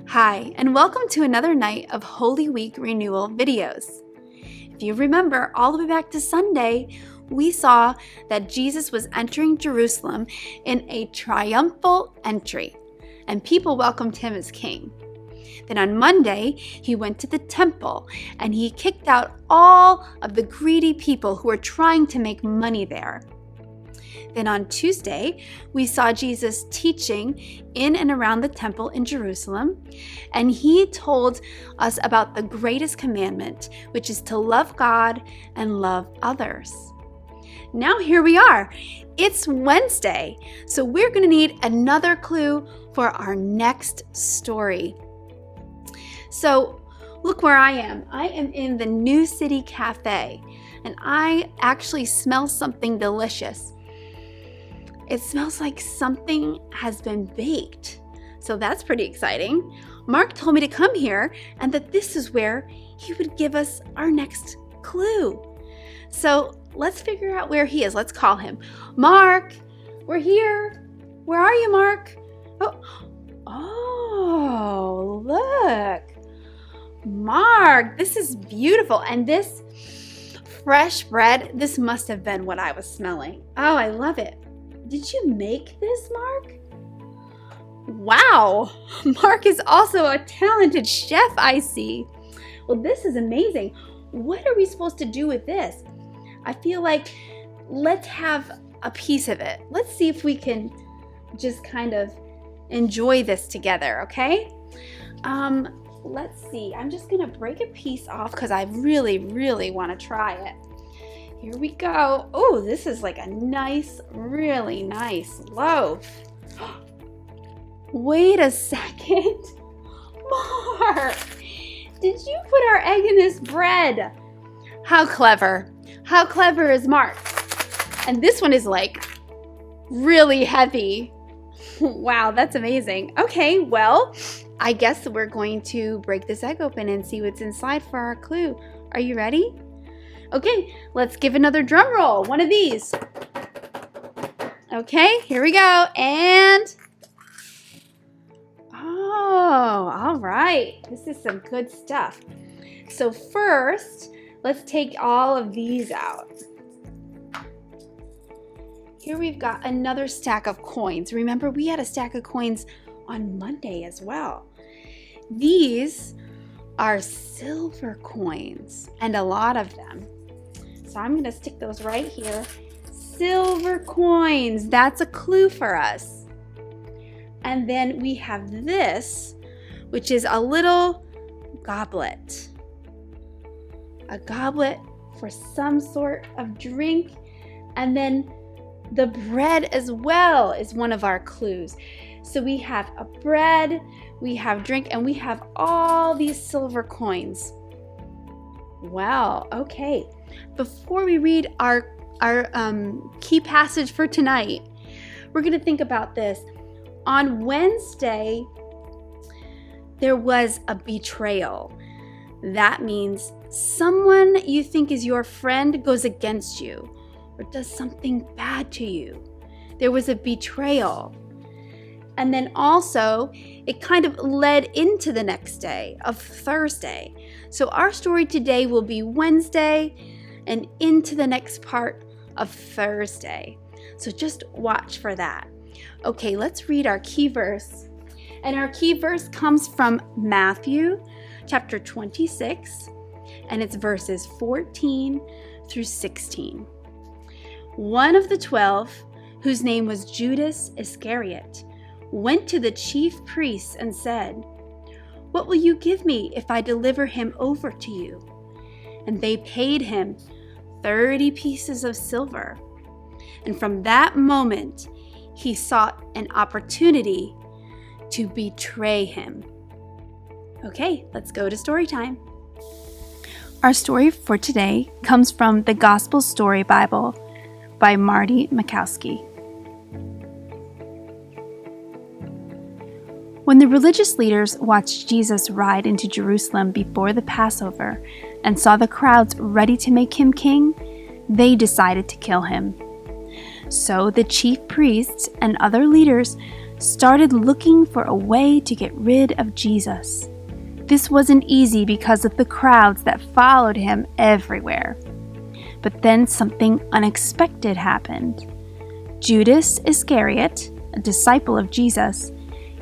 Hi, and welcome to another night of Holy Week Renewal videos. If you remember, all the way back to Sunday, we saw that Jesus was entering Jerusalem in a triumphal entry, and people welcomed him as king. Then on Monday, he went to the temple, and he kicked out all of the greedy people who were trying to make money there. Then on Tuesday, we saw Jesus teaching in and around the temple in Jerusalem, and he told us about the greatest commandment, which is to love God and love others. Now here we are. It's Wednesday, so we're going to need another clue for our next story. So look where I am. I am in the New City Cafe, and I actually smell something delicious. It smells like something has been baked. So that's pretty exciting. Mark told me to come here and that this is where he would give us our next clue. So let's figure out where he is. Let's call him. Mark, we're here. Where are you, Mark? Oh, look. Mark, this is beautiful. And this fresh bread, this must have been what I was smelling. Oh, I love it. Did you make this, Mark? Wow, Mark is also a talented chef, I see. Well, this is amazing. What are we supposed to do with this? I feel like let's have a piece of it. Let's see if we can just kind of enjoy this together, okay? Let's see. I'm just gonna break a piece off because I really want to try it. Here we go. Oh, this is like a nice, really nice loaf. Wait a second. Mark, did you put our egg in this bread? How clever. How clever is Mark? And this one is like really heavy. Wow, that's amazing. Okay, well, I guess we're going to break this egg open and see what's inside for our clue. Are you ready? Okay, let's give another drum roll. One of these. Okay, here we go. And, oh, all right. This is some good stuff. So first, let's take all of these out. Here we've got another stack of coins. Remember, we had a stack of coins on Monday as well. These are silver coins, and a lot of them. So I'm going to stick those right here. Silver coins, that's a clue for us. And then we have this, which is a little goblet. A goblet for some sort of drink. And then the bread as well is one of our clues. So we have a bread, we have drink, and we have all these silver coins. Wow, okay. Before we read our key passage for tonight, we're going to think about this. On Wednesday, there was a betrayal. That means someone you think is your friend goes against you or does something bad to you. There was a betrayal. And then also, it kind of led into the next day of Thursday. So our story today will be Wednesday and into the next part of Thursday. So just watch for that. Okay, let's read our key verse. And our key verse comes from Matthew chapter 26, and it's verses 14 through 16. One of the 12, whose name was Judas Iscariot, went to the chief priests and said, "What will you give me if I deliver him over to you?" And they paid him 30 pieces of silver. And from that moment, he sought an opportunity to betray him. Okay, let's go to story time. Our story for today comes from the Gospel Story Bible by Marty Makowski. When the religious leaders watched Jesus ride into Jerusalem before the Passover and saw the crowds ready to make him king, they decided to kill him. So the chief priests and other leaders started looking for a way to get rid of Jesus. This wasn't easy because of the crowds that followed him everywhere. But then something unexpected happened. Judas Iscariot, a disciple of Jesus,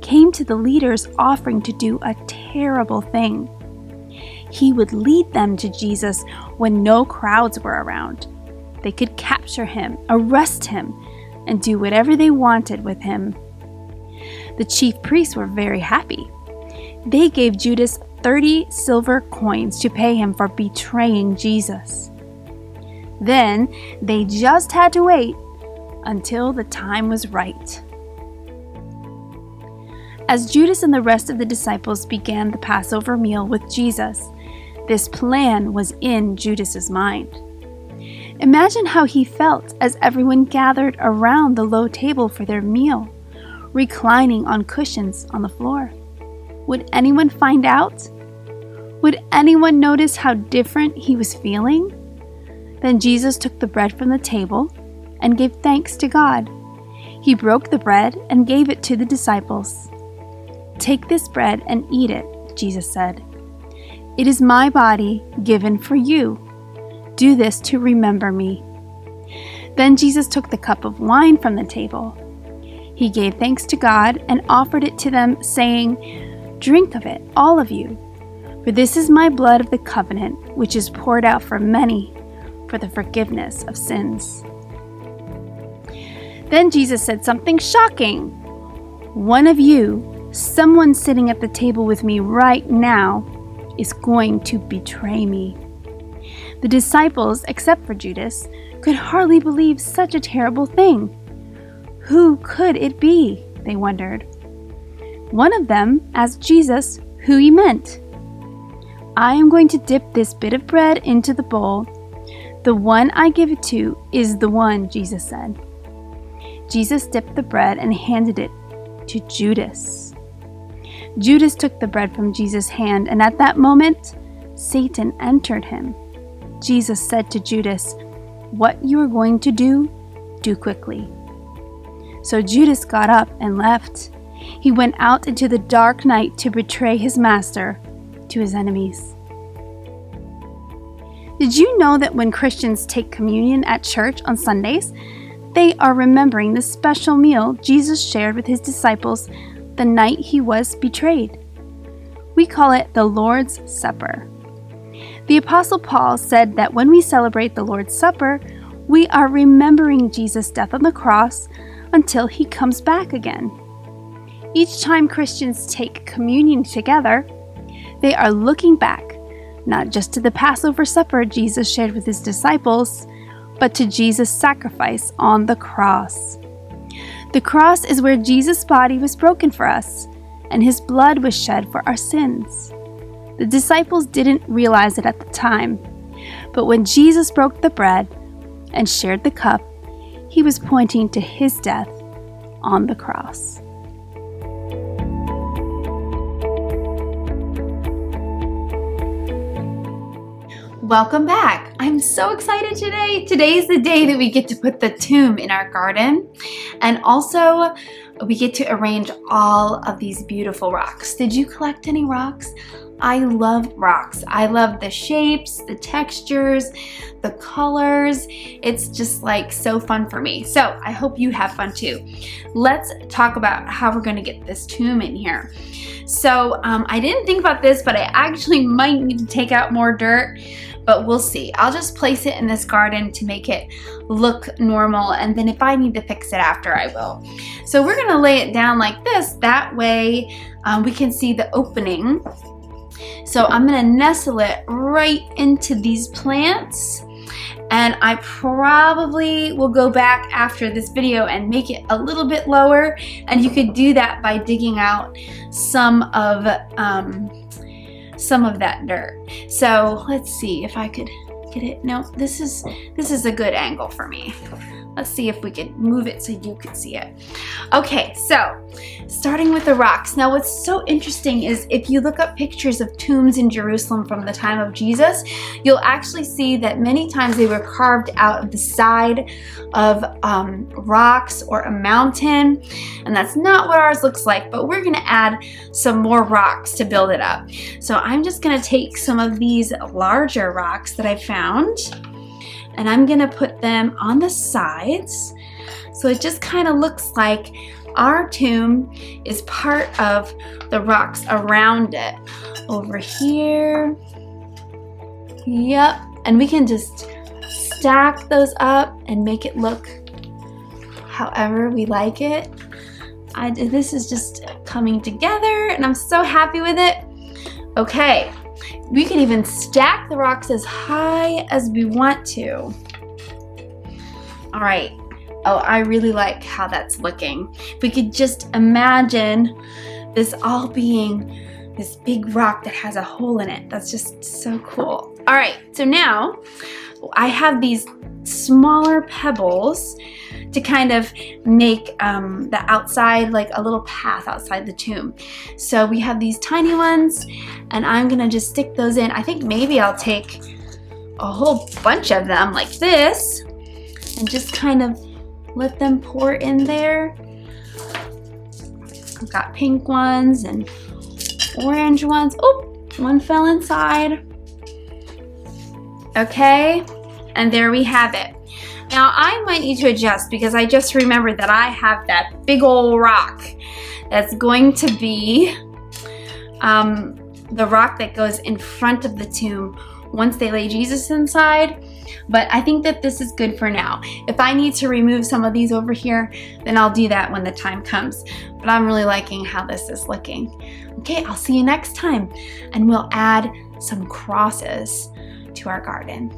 came to the leaders offering to do a terrible thing. He would lead them to Jesus when no crowds were around. They could capture him, arrest him, and do whatever they wanted with him. The chief priests were very happy. They gave Judas 30 silver coins to pay him for betraying Jesus. Then they just had to wait until the time was right. As Judas and the rest of the disciples began the Passover meal with Jesus, this plan was in Judas's mind. Imagine how he felt as everyone gathered around the low table for their meal, reclining on cushions on the floor. Would anyone find out? Would anyone notice how different he was feeling? Then Jesus took the bread from the table and gave thanks to God. He broke the bread and gave it to the disciples. "Take this bread and eat it," Jesus said. "It is my body given for you. Do this to remember me." Then Jesus took the cup of wine from the table. He gave thanks to God and offered it to them, saying, "Drink of it, all of you, for this is my blood of the covenant, which is poured out for many for the forgiveness of sins." Then Jesus said something shocking. "One of you, someone sitting at the table with me right now, is going to betray me." The disciples, except for Judas, could hardly believe such a terrible thing. Who could it be? They wondered. One of them asked Jesus who he meant. "I am going to dip this bit of bread into the bowl. The one I give it to is the one," Jesus said. Jesus dipped the bread and handed it to Judas. Judas took the bread from Jesus' hand, and at that moment, Satan entered him. Jesus said to Judas, "What you are going to do quickly." So Judas got up and left. He went out into the dark night to betray his master to his enemies. Did you know that when Christians take communion at church on Sundays, they are remembering the special meal Jesus shared with his disciples the night he was betrayed? We call it the Lord's Supper. The Apostle Paul said that when we celebrate the Lord's Supper, we are remembering Jesus' death on the cross until he comes back again. Each time Christians take communion together, they are looking back, not just to the Passover supper Jesus shared with his disciples, but to Jesus' sacrifice on the cross. The cross is where Jesus' body was broken for us, and his blood was shed for our sins. The disciples didn't realize it at the time, but when Jesus broke the bread and shared the cup, he was pointing to his death on the cross. Welcome back. I'm so excited today. Today's the day that we get to put the tomb in our garden, and also we get to arrange all of these beautiful rocks. Did you collect any rocks? I love rocks. I love the shapes, the textures, the colors. It's just like so fun for me. So I hope you have fun too. Let's talk about how we're gonna get this tomb in here. So I didn't think about this, but I actually might need to take out more dirt, but we'll see. I'll just place it in this garden to make it look normal, and then if I need to fix it after, I will. So we're gonna lay it down like this. That way we can see the opening. So I'm gonna nestle it right into these plants, and I probably will go back after this video and make it a little bit lower, and you could do that by digging out some of that dirt. So let's see if I could get it. No, this is a good angle for me. Let's see if we can move it so you can see it. Okay, so starting with the rocks. Now what's so interesting is if you look up pictures of tombs in Jerusalem from the time of Jesus, you'll actually see that many times they were carved out of the side of rocks or a mountain, and that's not what ours looks like, but we're gonna add some more rocks to build it up. So I'm just gonna take some of these larger rocks that I found, and I'm gonna put them on the sides. So it just kind of looks like our tomb is part of the rocks around it. Over here. Yep, and we can just stack those up and make it look however we like it. This is just coming together and I'm so happy with it. Okay. We can even stack the rocks as high as we want to. All right. Oh, I really like how that's looking. If we could just imagine this all being this big rock that has a hole in it. That's just so cool. All right, so now I have these smaller pebbles to kind of make the outside, like a little path outside the tomb. So we have these tiny ones and I'm gonna just stick those in. I think maybe I'll take a whole bunch of them like this and just kind of let them pour in there. I've got pink ones and orange ones. Oh, one fell inside. Okay, and there we have it. Now I might need to adjust because I just remembered that I have that big old rock that's going to be the rock that goes in front of the tomb once they lay Jesus inside. But I think that this is good for now. If I need to remove some of these over here, then I'll do that when the time comes. But I'm really liking how this is looking. Okay, I'll see you next time and we'll add some crosses to our garden.